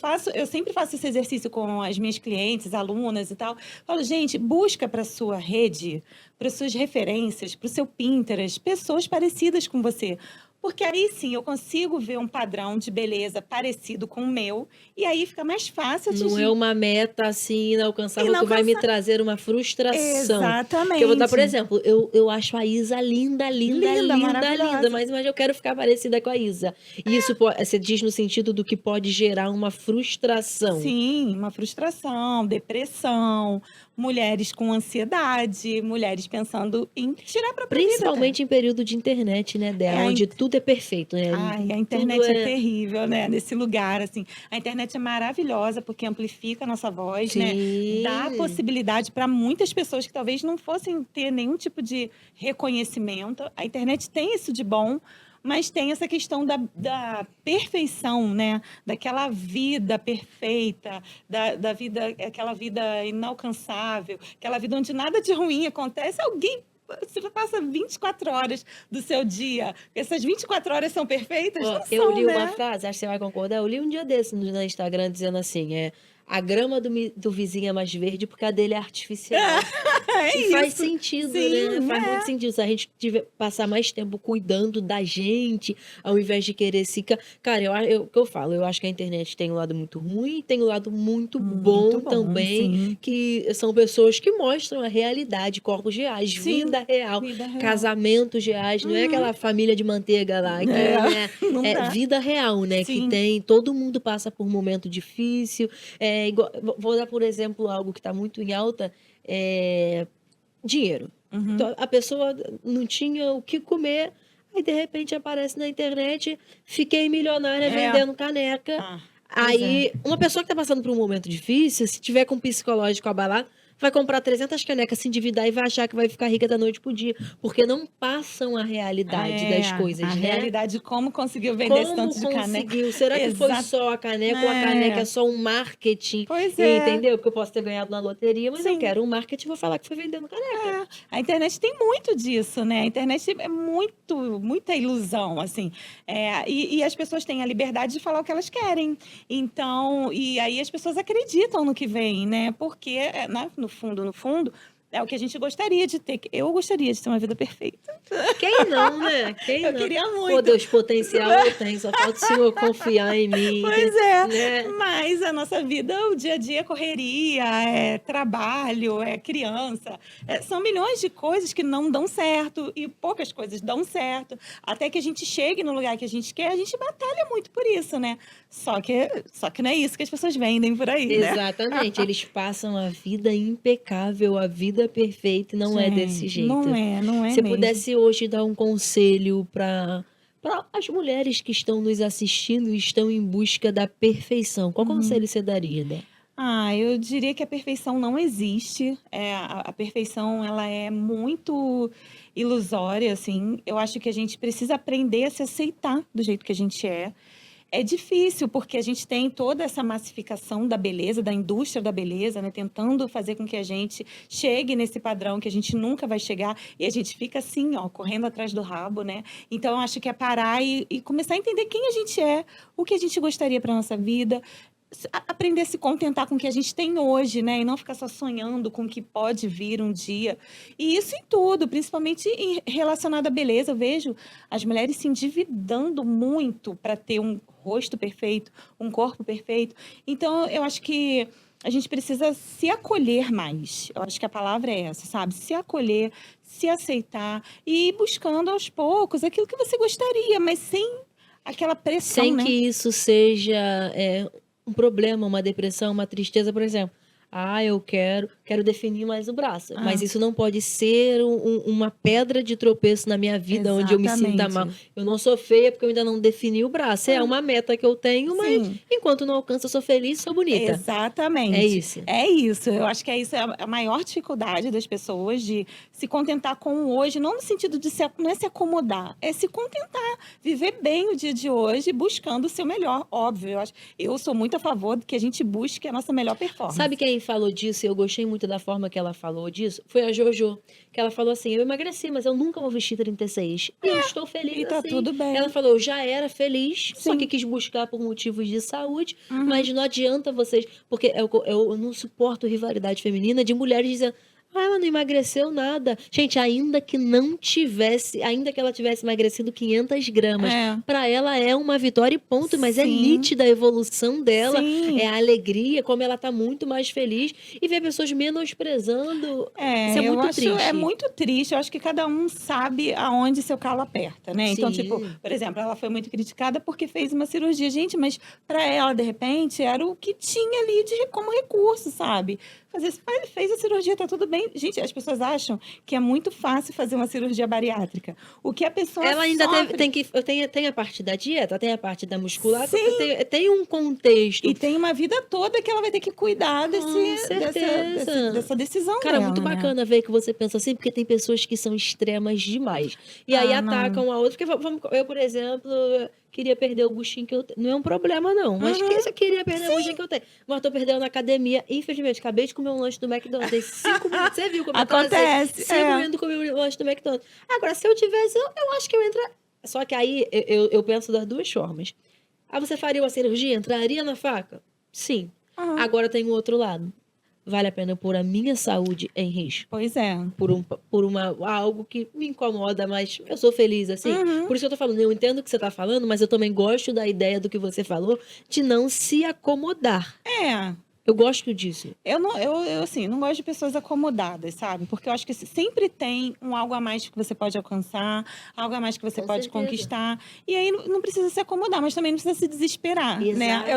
sempre faço esse exercício com as minhas clientes, alunas e tal. Falo, gente, busca para sua rede, para suas referências, para o seu Pinterest, pessoas parecidas com você. Porque aí sim eu consigo ver um padrão de beleza parecido com o meu, e aí fica mais fácil Não é atingir. uma meta assim inalcançável que vai me Inalcançável. trazer uma frustração. Porque eu vou dar, por Exatamente. exemplo, eu acho a Isa linda, linda, Linda, linda, linda, maravilhosa. mas eu quero ficar parecida com a Isa. E isso você diz no sentido do que pode gerar uma frustração. Sim, uma frustração, depressão, mulheres com ansiedade, mulheres pensando em tirar a própria vida até. Principalmente em período de internet, né, É, dela, onde tudo é perfeito, né? ai, a Tudo internet é é. terrível, né? Nesse lugar, assim. A internet é maravilhosa porque amplifica a nossa voz, né? Dá Sim. possibilidade para muitas pessoas que talvez não fossem ter nenhum tipo de reconhecimento. A internet tem isso de bom, mas tem essa questão da perfeição, né? Daquela vida perfeita, da vida, aquela vida inalcançável, aquela vida onde nada de ruim acontece. Alguém. Você passa 24 horas do seu dia. Essas 24 horas são perfeitas? Ó, Não eu são, li uma né? frase, acho que você vai concordar. Eu li um dia desse no Instagram dizendo assim: a grama do vizinho é mais verde porque a dele é artificial. É E faz isso. sentido, né? Sim, Faz muito é. sentido. Se a gente tiver, passar mais tempo cuidando da gente, ao invés de querer se. Cara, o que eu falo, eu acho que a internet tem um lado muito ruim e tem um lado muito Muito bom bom, também, sim. que são pessoas que mostram a realidade, corpos reais, Sim, vida real, vida real. casamentos reais, não é Uhum. aquela família de manteiga lá, É, que, né, não é dá. vida real, né? Que Sim. tem, todo mundo passa por um momento difícil. Vou dar, por exemplo, algo que está muito em alta. Dinheiro. Uhum. Então, a pessoa não tinha o que comer, aí de repente aparece na internet, fiquei milionária É. vendendo caneca. Ah, pois é. Aí, uma pessoa que está passando por um momento difícil, se tiver com o psicológico abalado, vai comprar 300 canecas, se endividar e vai achar que vai ficar rica da noite pro dia, porque não passam a realidade É, das a coisas, né? realidade, como conseguiu vender esse Como tanto de caneca. conseguiu? Será que foi Exato. só a caneca ou a caneca é É. só um marketing? Pois é. Entendeu? Porque eu posso ter ganhado na loteria, mas eu Sim. quero um marketing, vou falar que foi vendendo caneca. É, a internet tem muito disso, né? A internet é muita ilusão, assim. E as pessoas têm a liberdade de falar o que elas querem. Então, e aí as pessoas acreditam no que vem, né? Porque, né, no fundo, é o que a gente gostaria de ter. Eu gostaria de ter uma vida perfeita. Quem não, né? Quem Eu não? queria Pô, muito. Deus, potencial eu tenho, só falta o senhor confiar em mim, Pois é, né? mas a nossa vida, o dia a dia é correria, é trabalho, é criança, são milhões de coisas que não dão certo e poucas coisas dão certo. Até que a gente chegue no lugar que a gente quer, a gente batalha muito por isso, né? Só que não é isso que as pessoas vendem por aí, né? Exatamente, eles passam a vida impecável, a vida perfeita, e não é desse Gente, jeito. não é Se mesmo. pudesse hoje dar um conselho para as mulheres que estão nos assistindo e estão em busca da perfeição, qual Uhum. conselho você daria, né? Eu diria que a perfeição não existe. A perfeição, ela é muito ilusória, assim. Eu acho que a gente precisa aprender a se aceitar do jeito que a gente é. É difícil, porque a gente tem toda essa massificação da beleza, da indústria da beleza, né? Tentando fazer com que a gente chegue nesse padrão que a gente nunca vai chegar. E a gente fica assim, ó, correndo atrás do rabo, né? Então, eu acho que é parar e começar a entender quem a gente é, o que a gente gostaria para nossa vida, aprender a se contentar com o que a gente tem hoje, né? E não ficar só sonhando com o que pode vir um dia. E isso em tudo, principalmente relacionado à beleza. Eu vejo as mulheres se endividando muito para ter um rosto perfeito, um corpo perfeito. Então, eu acho que a gente precisa se acolher mais. Eu acho que a palavra é essa, sabe? Se acolher, se aceitar e ir buscando aos poucos aquilo que você gostaria, mas sem aquela pressão, Sem que né? isso seja um problema, uma depressão, uma tristeza, por exemplo. Eu quero definir mais o braço. Mas Ah, isso não pode ser uma pedra de tropeço na minha vida, onde eu me sinta mal. exatamente. Eu não sou feia porque eu ainda não defini o braço. É uma meta que eu tenho, mas Sim, enquanto não alcanço, eu sou feliz, sou bonita. É exatamente. isso. É isso. Eu acho que isso é a maior dificuldade das pessoas de se contentar com o hoje, não no sentido de não é se acomodar, é se contentar, viver bem o dia de hoje, buscando o seu melhor, óbvio. Eu sou muito a favor de que a gente busque a nossa melhor Sabe performance. quem falou disso? E eu gostei muito da forma que ela falou disso. Foi a Jojo, que ela falou assim: eu emagreci, mas eu nunca vou vestir 36. E eu estou feliz E tá assim. tudo Ela bem. falou: eu já era feliz, só que Sim. quis buscar por motivos de saúde, Uhum. mas não adianta vocês. Porque eu não suporto rivalidade feminina de mulheres dizendo. Ah, ela não emagreceu nada. Gente, ainda que ela tivesse emagrecido 500 gramas, É, para ela é uma vitória e ponto, mas é sim, nítida a evolução dela, é sim. a alegria, como ela tá muito mais feliz, e ver pessoas menosprezando, isso é Eu muito acho triste. muito triste. Eu acho que cada um sabe aonde seu calo aperta, né? Então, tipo, Sim, por exemplo, ela foi muito criticada porque fez uma cirurgia. Gente, mas para ela, de repente, era o que tinha ali como recurso, sabe? Fez a cirurgia, tá tudo bem. Gente, as pessoas acham que é muito fácil fazer uma cirurgia bariátrica. O que a pessoa ela ainda sofre. tem a parte da dieta, tem a parte da musculação, Sim, tem um contexto. e tem uma vida toda que ela vai ter que cuidar Com certeza. dessa decisão Cara, muito dela, né? bacana ver que você pensa assim, porque tem pessoas que são extremas demais. E aí Ah, não. atacam a outra. Porque eu, por exemplo, queria perder o buchinho que eu tenho. Não é um problema, não. Mas que Uhum. eu queria perder o buchinho Sim, que eu tenho. Mas tô perdendo na academia. Infelizmente, acabei de comer um lanche do McDonald's. Tem 5 minutos. Você viu como eu tô assim? acontece. 5 minutos comi um lanche do McDonald's. Agora, se eu tivesse, eu acho que eu entra. Só que aí eu penso das duas formas. Ah, você faria uma cirurgia? Entraria na faca? Sim. Aham. Agora tem o outro lado. Vale a pena eu pôr a minha saúde em risco? Pois é. Por algo que me incomoda, mas eu sou feliz assim. Uhum. Por isso que eu tô falando, eu entendo o que você tá falando, mas eu também gosto da ideia do que você falou de não se acomodar. É, Eu gosto disso. assim, não gosto de pessoas acomodadas, sabe? Porque eu acho que sempre tem um algo a mais que você pode alcançar, algo a mais que você Com pode certeza. conquistar. E aí não precisa se acomodar, mas também não precisa se desesperar, né? Exato, é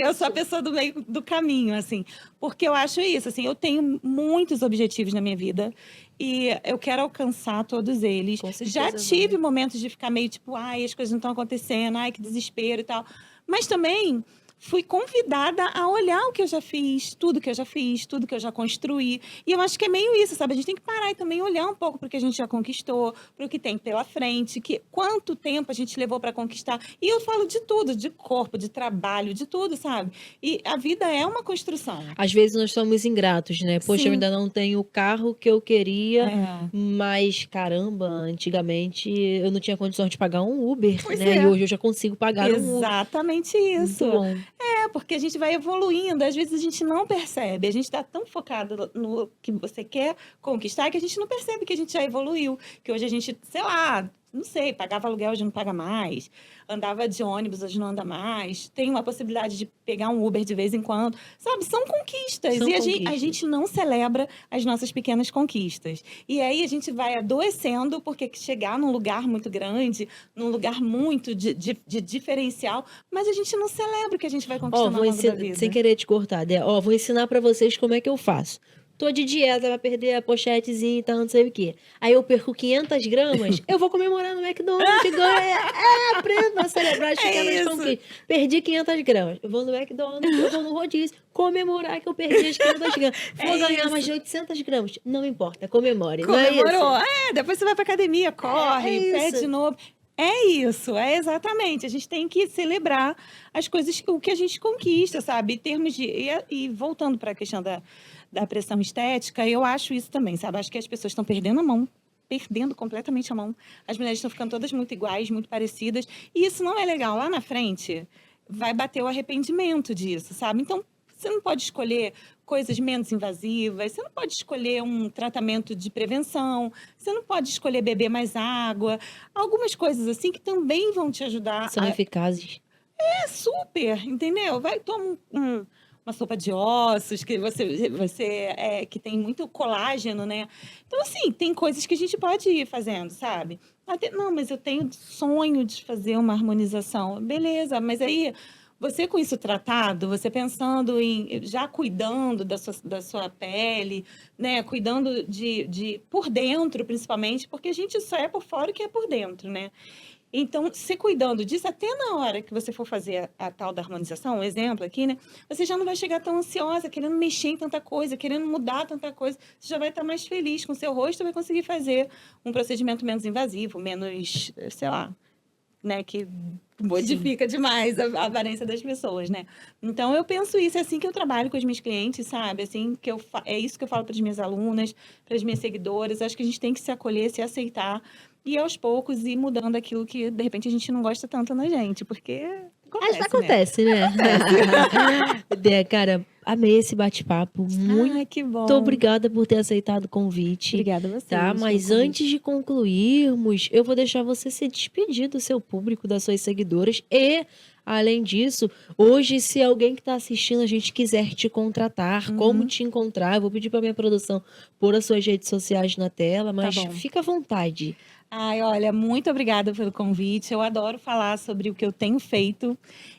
Eu sou a isso. pessoa do meio do caminho, assim. Porque eu acho isso, assim, eu tenho muitos objetivos na minha vida e eu quero alcançar todos eles. Com Já certeza tive vai. momentos de ficar meio tipo, ai, as coisas não estão acontecendo, ai, que desespero e tal. Mas também fui convidada a olhar o que eu já fiz, tudo que eu já fiz, tudo que eu já construí. E eu acho que é meio isso, sabe? A gente tem que parar e também olhar um pouco para o que a gente já conquistou, para o que tem pela frente, que quanto tempo a gente levou para conquistar. E eu falo de tudo, de corpo, de trabalho, de tudo, sabe? E a vida é uma construção. Às vezes nós somos ingratos, né? Poxa, eu Sim, ainda não tenho o carro que eu queria, é. mas caramba, antigamente eu não tinha condições de pagar um Uber, Pois né? E é. hoje eu já consigo pagar um Uber. Exatamente isso. Muito bom. Porque a gente vai evoluindo, às vezes a gente não percebe, a gente está tão focado no que você quer conquistar que a gente não percebe que a gente já evoluiu, que hoje a gente, sei lá, não sei, pagava aluguel, hoje não paga mais, andava de ônibus, hoje não anda mais, tem uma possibilidade de pegar um Uber de vez em quando, sabe? São conquistas São e a conquistas. gente não celebra as nossas pequenas conquistas. E aí a gente vai adoecendo porque chegar num lugar muito grande, num lugar muito de diferencial, mas a gente não celebra o que a gente vai Ó, conquistando vou ao longo da ensinar, sem vida. querer te cortar, Dé. Ó, vou ensinar pra vocês como é que eu faço. Tô de dieta pra perder a pochetezinha e tal, não sei o quê. Aí eu perco 500 gramas, eu vou comemorar no McDonald's, que ganha. Aprendo a celebrar as pequenas É isso. conquistas. Perdi 500 gramas, eu vou no McDonald's, eu vou no rodízio, comemorar que eu perdi as 500 gramas. Vou É ganhar mais isso. de 800 gramas. Não importa, comemore, não é isso? Comemorou. Depois você vai pra academia, É corre, pede de isso. novo. É isso, é exatamente. A gente tem que celebrar as coisas, o que a gente conquista, sabe? Em termos de. E voltando para a questão da pressão estética, eu acho isso também, sabe? Acho que as pessoas estão perdendo a mão. Perdendo completamente a mão. As mulheres estão ficando todas muito iguais, muito parecidas. E isso não é legal. Lá na frente, vai bater o arrependimento disso, sabe? Então, você não pode escolher coisas menos invasivas, você não pode escolher um tratamento de prevenção, você não pode escolher beber mais água, algumas coisas assim que também vão te ajudar São eficazes. super, entendeu? Vai tomar uma sopa de ossos que que tem muito colágeno, né? Então assim, tem coisas que a gente pode ir fazendo, sabe? Não, mas eu tenho sonho de fazer uma harmonização. Beleza, mas aí você com isso tratado, você pensando em já cuidando da sua pele, né? Cuidando de por dentro, principalmente, porque a gente só é por fora o que é por dentro, né? Então, se cuidando disso, até na hora que você for fazer a tal da harmonização, um exemplo aqui, né? Você já não vai chegar tão ansiosa, querendo mexer em tanta coisa, querendo mudar tanta coisa. Você já vai estar mais feliz com o seu rosto, vai conseguir fazer um procedimento menos invasivo, menos, sei lá, né? Que Sim. modifica demais a aparência das pessoas, né? Então, eu penso isso, é assim que eu trabalho com os meus clientes, sabe? Assim que é isso que eu falo para as minhas alunas, para as minhas seguidoras. Acho que a gente tem que se acolher, se aceitar e aos poucos ir mudando aquilo que de repente a gente não gosta tanto na gente, porque Acho que Acontece, né? acontece, né? Dé, cara, amei esse bate-papo. Muito Que bom. obrigada por ter aceitado o convite. Obrigada a vocês Tá? pelo Mas convite. antes de concluirmos, eu vou deixar você se despedir do seu público, das suas seguidoras. E, além disso, hoje, se alguém que está assistindo a gente quiser te contratar, como te encontrar, eu vou pedir para minha produção pôr as suas redes sociais na tela, mas bom. fica à vontade. Ai, olha, muito obrigada pelo convite. Eu adoro falar sobre o que eu tenho feito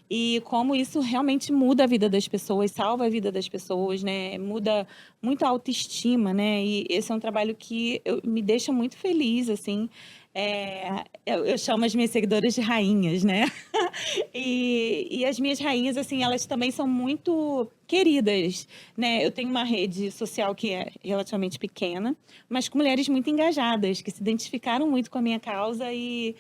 e como isso realmente muda a vida das pessoas, salva a vida das pessoas, né? Muda muito a autoestima, né? E esse é um trabalho que me deixa muito feliz, assim. Eu chamo as minhas seguidoras de rainhas, né? E as minhas rainhas, assim, elas também são muito queridas, né? Eu tenho uma rede social que é relativamente pequena, mas com mulheres muito engajadas, que se identificaram muito com a minha causa e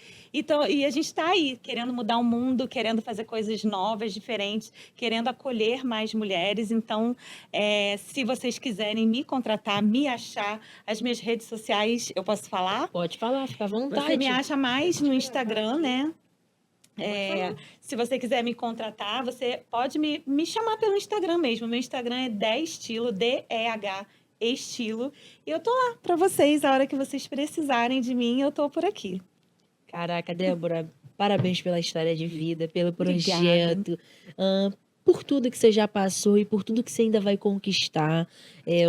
a gente está aí, querendo mudar o mundo, querendo fazer coisas novas, diferentes, querendo acolher mais mulheres. Então, se vocês quiserem me contratar, me achar, as minhas redes sociais, eu posso falar? Pode falar, fica à vontade. Você me acha mais no Instagram, né? Se você quiser me contratar, você pode me chamar pelo Instagram mesmo. Meu Instagram é Destilo, D-E-H, Estilo. E eu tô lá para vocês, a hora que vocês precisarem de mim, eu tô por aqui. Caraca, Débora, parabéns pela história de vida, pelo Obrigada. projeto, por tudo que você já passou e por tudo que você ainda vai conquistar.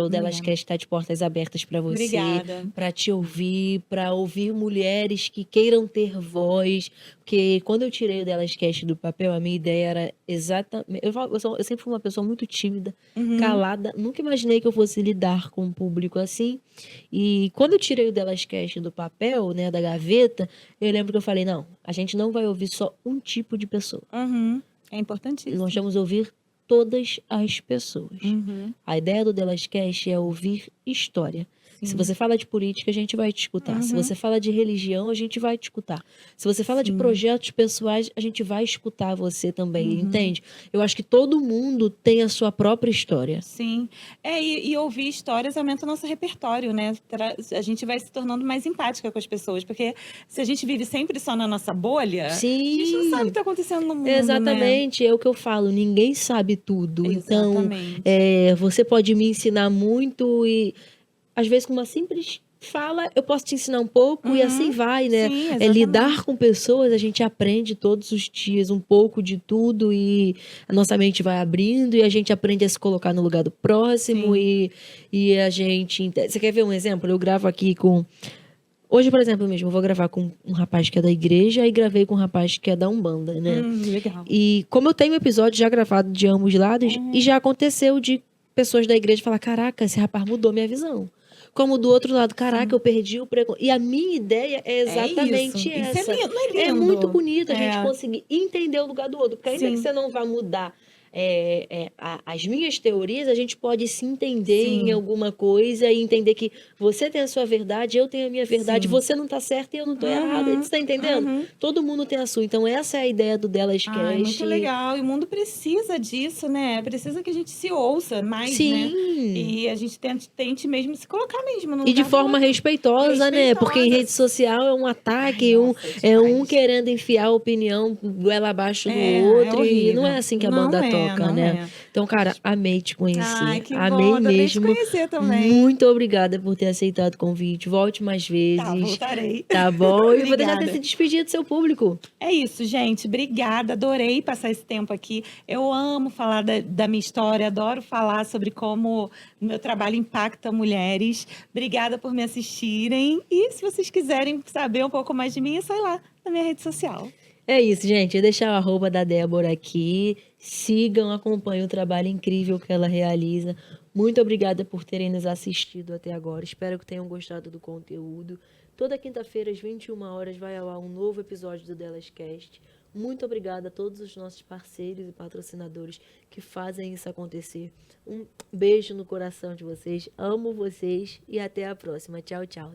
O Delascast está de portas abertas para você, Obrigada. para te ouvir, para ouvir mulheres que queiram ter voz. Porque quando eu tirei o Delascast do papel, a minha ideia era exatamente. Eu sempre fui uma pessoa muito tímida, calada, nunca imaginei que eu fosse lidar com um público assim. E quando eu tirei o Delascast do papel, né, da gaveta, eu lembro que eu falei: não, a gente não vai ouvir só um tipo de pessoa. É importantíssimo. Nós vamos ouvir todas as pessoas. A ideia do Delascast é ouvir história. Se você fala de política, a gente vai te escutar. Se você fala de religião, a gente vai te escutar. Se você fala de projetos pessoais, a gente vai escutar você também, entende? Eu acho que todo mundo tem a sua própria história. Sim. E ouvir histórias aumenta o nosso repertório, né? A gente vai se tornando mais empática com as pessoas, porque se a gente vive sempre só na nossa bolha, Sim. a gente não sabe o que está acontecendo no mundo, Exatamente, é o que eu falo, ninguém sabe tudo. Exatamente. Então, você pode me ensinar muito e, às vezes, com uma simples fala, eu posso te ensinar um pouco e assim vai, né? Sim, Lidar com pessoas, a gente aprende todos os dias um pouco de tudo e a nossa mente vai abrindo e a gente aprende a se colocar no lugar do próximo e a gente... Você quer ver um exemplo? Eu gravo aqui com... Hoje, por exemplo, mesmo, eu vou gravar com um rapaz que é da igreja e gravei com um rapaz que é da Umbanda, né? Legal. E como eu tenho episódio já gravado de ambos lados, e já aconteceu de pessoas da igreja falar: caraca, esse rapaz mudou minha visão. Como do outro lado, caraca, eu perdi o preconceito. E a minha ideia é exatamente essa. Isso é lindo, não é lindo? É muito bonito a gente conseguir entender o lugar do outro. Porque ainda que você não vá mudar as minhas teorias, a gente pode se entender em alguma coisa e entender que você tem a sua verdade, eu tenho a minha verdade, você não tá certo e eu não tô errada. Você tá entendendo? Todo mundo tem a sua. Então, essa é a ideia do Delascast. Muito legal. E o mundo precisa disso, né? Precisa que a gente se ouça mais, né? E a gente tente mesmo se colocar mesmo no lugar de forma respeitosa, né? Porque em rede social é um ataque, um querendo enfiar a opinião goela abaixo do outro. E não é assim que a banda toca, né? Então, cara, amei te conhecer. Ai, que amei bom, mesmo. Te conhecer também. Muito obrigada por ter aceitado o convite. Volte mais vezes. Tá, voltarei. Tá bom? E vou deixar até se despedir do seu público. É isso, gente. Obrigada. Adorei passar esse tempo aqui. Eu amo falar da minha história, adoro falar sobre como o meu trabalho impacta mulheres. Obrigada por me assistirem. E se vocês quiserem saber um pouco mais de mim, é só ir lá na minha rede social. É isso, gente. Eu vou deixar o arroba da Débora aqui. Sigam, acompanhem o trabalho incrível que ela realiza. Muito obrigada por terem nos assistido até agora. Espero que tenham gostado do conteúdo. Toda quinta-feira, às 21 horas, vai ao ar um novo episódio do Delascast. Muito obrigada a todos os nossos parceiros e patrocinadores que fazem isso acontecer. Um beijo no coração de vocês. Amo vocês e até a próxima. Tchau, tchau.